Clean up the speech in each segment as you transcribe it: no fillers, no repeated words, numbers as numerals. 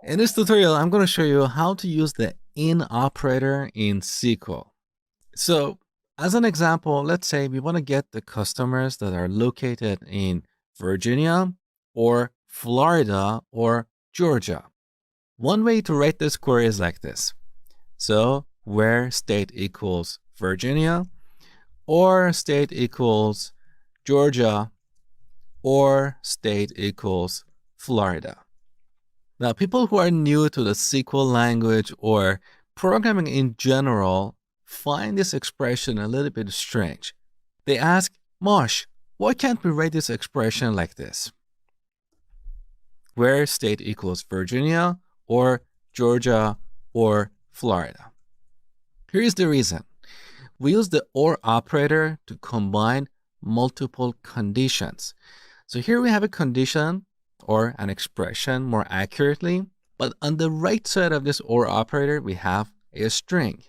In this tutorial, I'm going to show you how to use the IN operator in SQL. So as an example, let's say we want to get the customers that are located in Virginia or Florida or Georgia. One way to write this query is like this. So where state equals Virginia or state equals Georgia or state equals Florida. Now, people who are new to the SQL language or programming in general find this expression a little bit strange. They ask, Mosh, why can't we write this expression like this? Where state equals Virginia or Georgia or Florida. Here's the reason. We use the OR operator to combine multiple conditions. So here we have a condition or an expression more accurately, but on the right side of this OR operator, we have a string.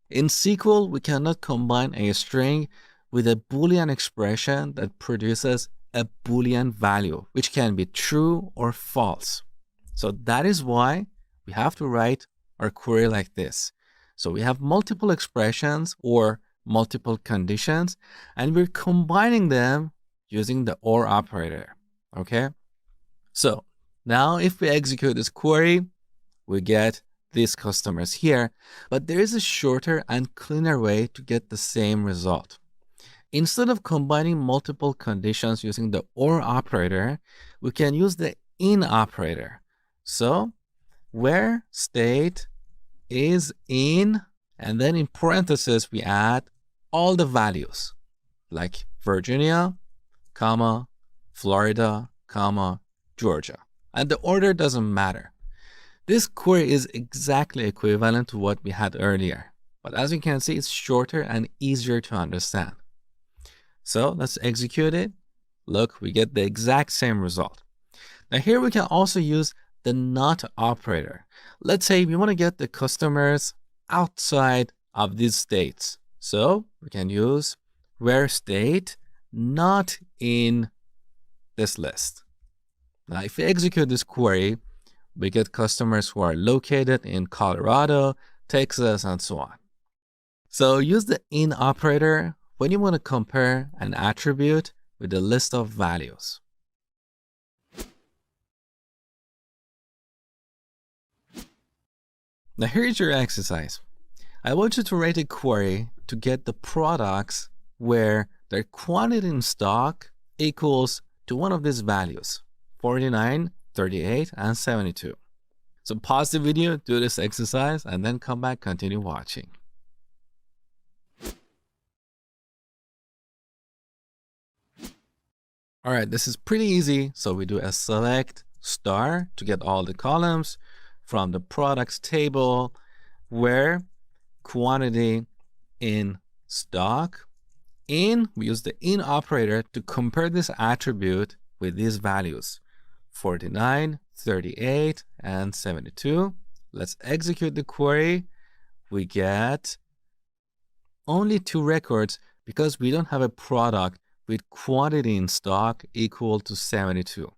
In SQL, we cannot combine a string with a Boolean expression that produces a Boolean value, which can be true or false. So that is why we have to write our query like this. So we have multiple expressions or multiple conditions, and we're combining them using the OR operator, okay? So now if we execute this query, we get these customers here, but there is a shorter and cleaner way to get the same result. Instead of combining multiple conditions using the OR operator, we can use the IN operator. So where state is in, and then in parentheses, we add all the values like Virginia, comma, Florida, comma, Georgia. And the order doesn't matter. This query is exactly equivalent to what we had earlier. But as you can see, it's shorter and easier to understand. So let's execute it. Look, we get the exact same result. Now here we can also use the NOT operator. Let's say we want to get the customers outside of these states. So we can use where state not in this list. Now, if we execute this query, we get customers who are located in Colorado, Texas, and so on. So use the IN operator when you want to compare an attribute with a list of values. Now here's your exercise. I want you to write a query to get the products where their quantity in stock equals to one of these values, 49, 38, and 72. So pause the video, do this exercise, and then come back, continue watching. All right, this is pretty easy. So we do a select star to get all the columns from the products table where quantity in stock. We use the IN operator to compare this attribute with these values, 49, 38, and 72. Let's execute the query. We get only 2 records because we don't have a product with quantity in stock equal to 72.